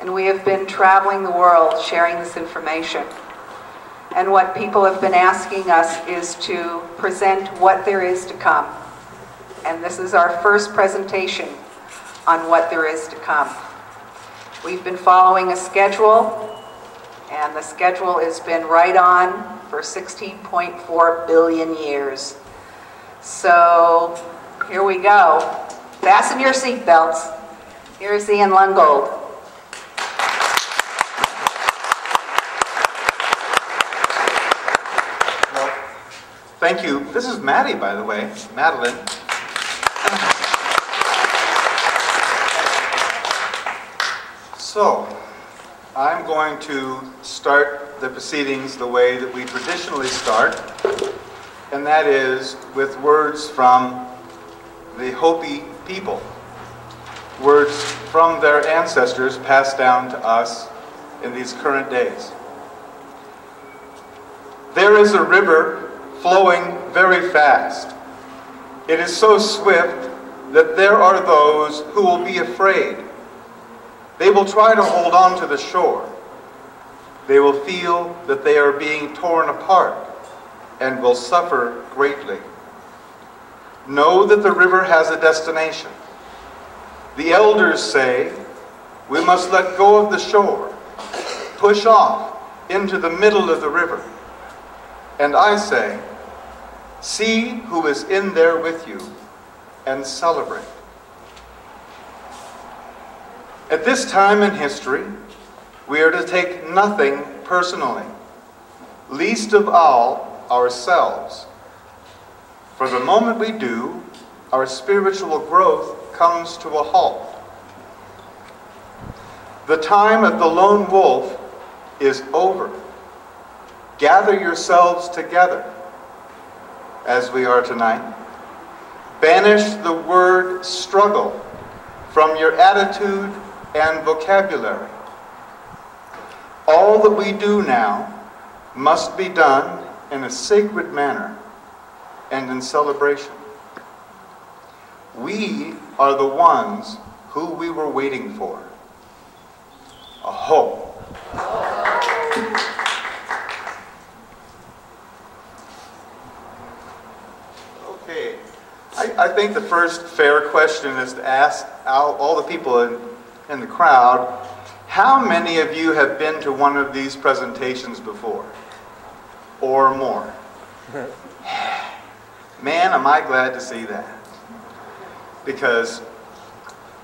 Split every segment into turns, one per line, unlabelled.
and we have been traveling the world sharing this information. And what people have been asking us is to present what there is to come. And this is our first presentation on what there is to come. We've been following a schedule, and the schedule has been right on for 16.4 billion years. So here we go. Fasten your seatbelts. Here's Xel Lungold.
Well, thank you. This is Maddie, by the way, Madeline. So, I'm going to start the proceedings the way that we traditionally start, and that is with words from the Hopi people, words from their ancestors passed down to us in these current days. There is a river flowing very fast. It is so swift that there are those who will be afraid. They will try to hold on to the shore. They will feel that they are being torn apart and will suffer greatly. Know that the river has a destination. The elders say, we must let go of the shore, push off into the middle of the river. And I say, see who is in there with you and celebrate. At this time in history, we are to take nothing personally, least of all ourselves. For the moment we do, our spiritual growth comes to a halt. The time of the lone wolf is over. Gather yourselves together, as we are tonight. Banish the word struggle from your attitude and vocabulary. All that we do now must be done in a sacred manner and in celebration. We are the ones who we were waiting for. Aho. Okay. I think the first fair question is to ask all the people in the crowd, how many of you have been to one of these presentations before? Or more? Man, am I glad to see that. Because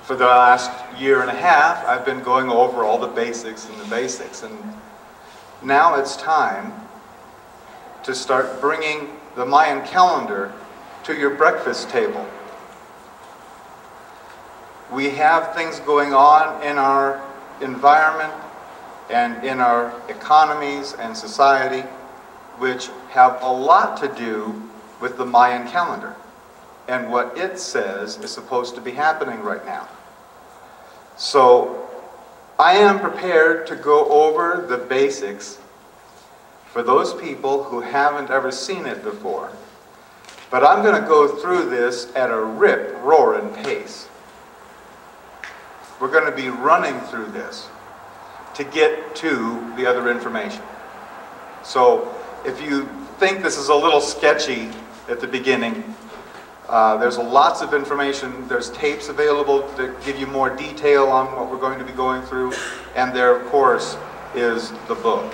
for the last year and a half, I've been going over all the basics and the basics. And now it's time to start bringing the Mayan calendar to your breakfast table. We have things going on in our environment and in our economies and society which have a lot to do with the Mayan calendar and what it says is supposed to be happening right now. So I am prepared to go over the basics for those people who haven't ever seen it before. But I'm going to go through this at a rip-roaring pace. We're going to be running through this to get to the other information. So if you think this is a little sketchy at the beginning, there's lots of information. There's tapes available to give you more detail on what we're going to be going through. And there, of course, is the book.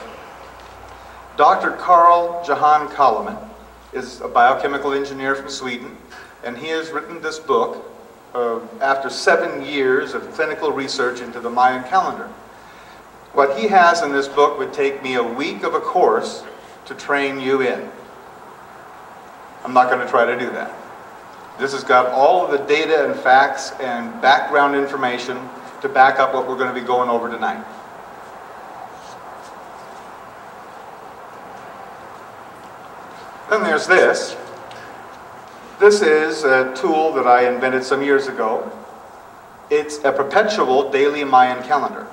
Dr. Carl Johan Kalaman is a biochemical engineer from Sweden, and he has written this book after 7 years of clinical research into the Mayan calendar. What he has in this book would take me a week of a course to train you in. I'm not going to try to do that. This has got all of the data and facts and background information to back up what we're going to be going over tonight. Then there's this. This is a tool that I invented some years ago. It's a perpetual daily Mayan calendar.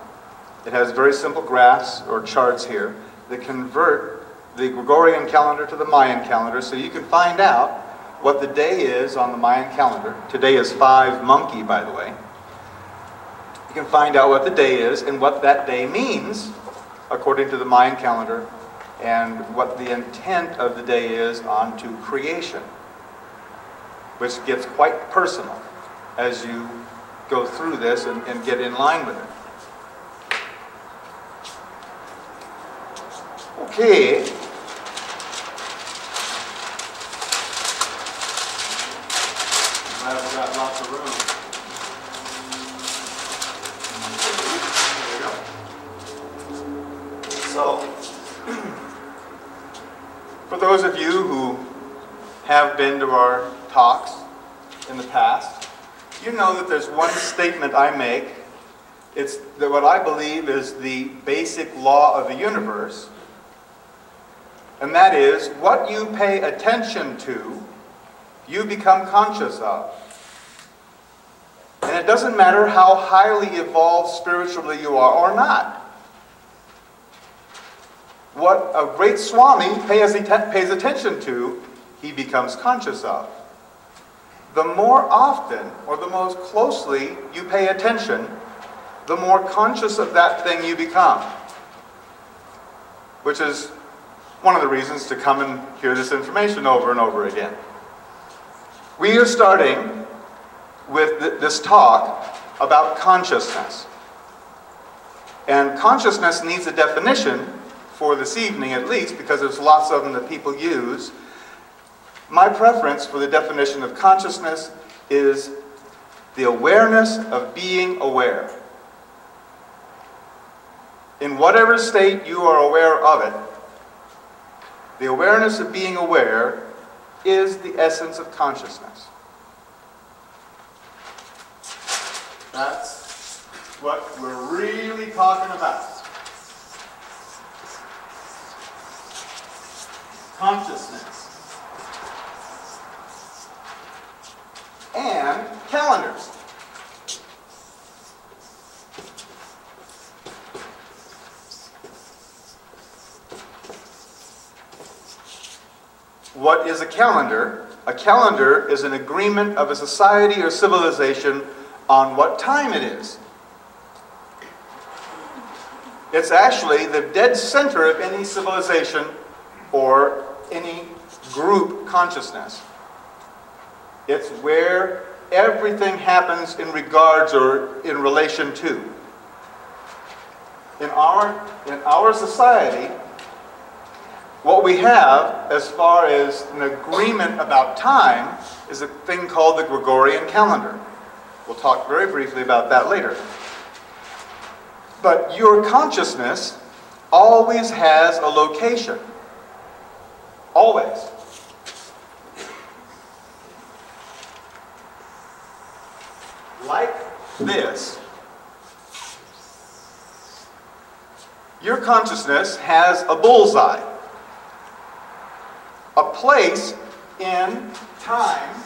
It has very simple graphs or charts here that convert the Gregorian calendar to the Mayan calendar so you can find out what the day is on the Mayan calendar. Today is 5 Monkey, by the way. You can find out what the day is and what that day means according to the Mayan calendar, and what the intent of the day is onto creation, which gets quite personal as you go through this and get in line with it. Okay. Glad we've got lots of room. There we go. So, for those of you who have been to our talks in the past, you know that there's one statement I make. It's that what I believe is the basic law of the universe, and that is, what you pay attention to, you become conscious of. And it doesn't matter how highly evolved spiritually you are or not. What a great Swami pays attention to, he becomes conscious of. The more often, or the most closely you pay attention, the more conscious of that thing you become. Which is one of the reasons to come and hear this information over and over again. We are starting with this talk about consciousness. And consciousness needs a definition for this evening, at least, because there's lots of them that people use. My preference for the definition of consciousness is the awareness of being aware. In whatever state you are aware of it, the awareness of being aware is the essence of consciousness. That's what we're really talking about. Consciousness. And calendars. What is a calendar? A calendar is an agreement of a society or civilization on what time it is. It's actually the dead center of any civilization or any group consciousness. It's where everything happens in regards or in relation to. In our society, what we have as far as an agreement about time is a thing called the Gregorian calendar. We'll talk very briefly about that later. But your consciousness always has a location. Always. Like this, your consciousness has a bullseye. A place in time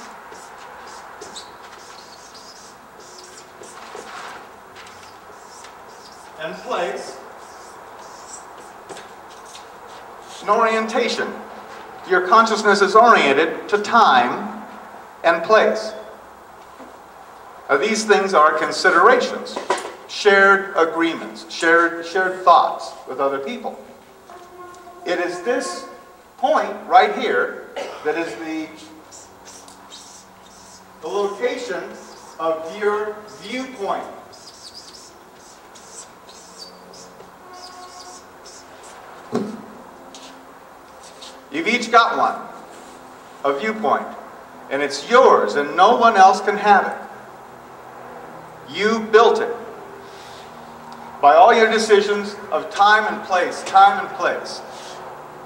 and place, an orientation. Your consciousness is oriented to time and place. Now, these things are considerations, shared agreements, shared thoughts with other people. It is this point right here that is the location of your viewpoint. You've each got one, a viewpoint, and it's yours and no one else can have it. You built it by all your decisions of time and place, time and place.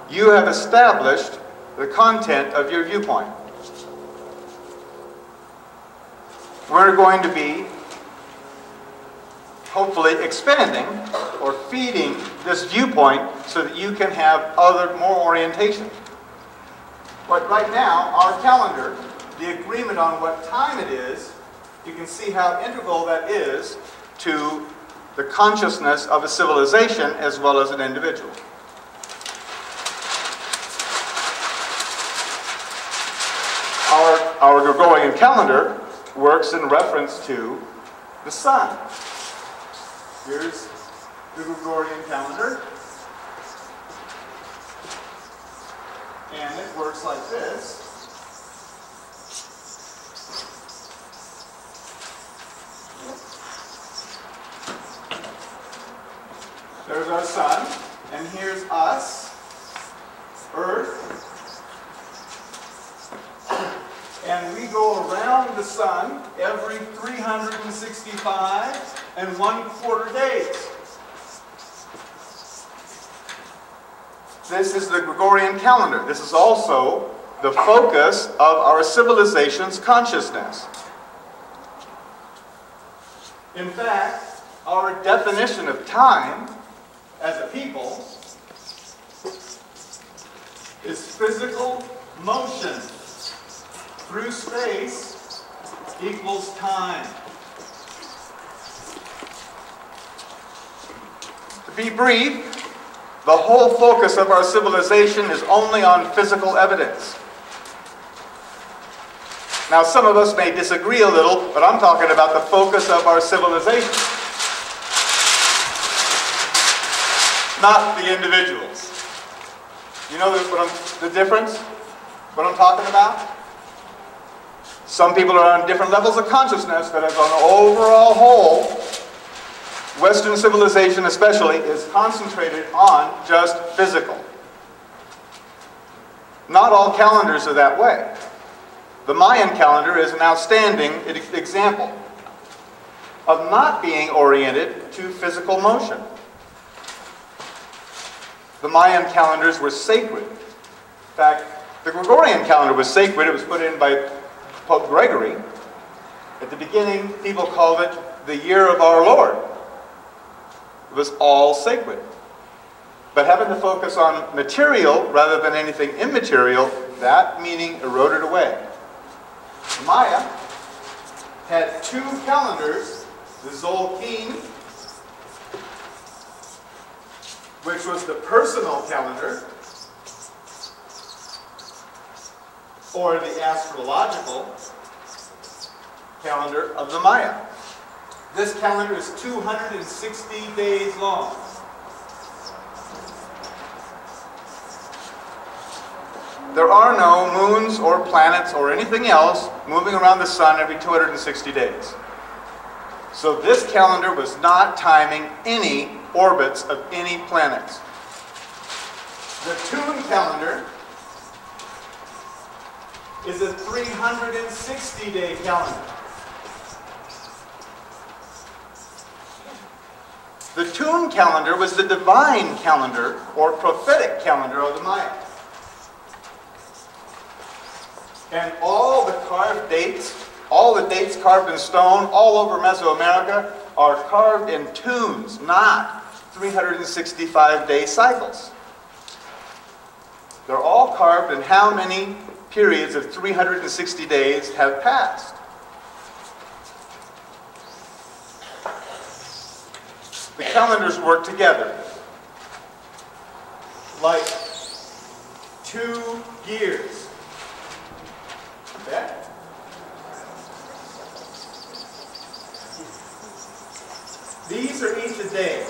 You have established the content of your viewpoint. We're going to be hopefully expanding or feeding this viewpoint so that you can have more orientation. But right now, our calendar, the agreement on what time it is, you can see how integral that is to the consciousness of a civilization as well as an individual. Our Gregorian calendar works in reference to the sun. Here's the Gregorian calendar. And it works like this. There's our sun, and here's us, Earth. And we go around the sun every 365 and 1/4 days. This is the Gregorian calendar. This is also the focus of our civilization's consciousness. In fact, our definition of time as a people is physical motion through space equals time. To be brief, the whole focus of our civilization is only on physical evidence. Now, some of us may disagree a little, but I'm talking about the focus of our civilization, not the individuals. You know the difference? What I'm talking about? Some people are on different levels of consciousness, but as an overall whole, Western civilization especially is concentrated on just physical. Not all calendars are that way. The Mayan calendar is an outstanding example of not being oriented to physical motion. The Mayan calendars were sacred. In fact, the Gregorian calendar was sacred. It was put in by Pope Gregory. At the beginning, people called it the year of our Lord. It was all sacred. But having to focus on material rather than anything immaterial, that meaning eroded away. Maya had two calendars, the Xolkin, which was the personal calendar, or the astrological calendar of the Maya. This calendar is 260 days long. There are no moons or planets or anything else moving around the sun every 260 days. So this calendar was not timing any orbits of any planets. The Tune calendar is a 360-day calendar. The Tune calendar was the divine calendar or prophetic calendar of the Maya. And all the carved dates, all the dates carved in stone all over Mesoamerica are carved in tunes, not 365-day cycles. They're all carved in how many periods of 360 days have passed. The calendars work together like two gears. Okay? These are each a day.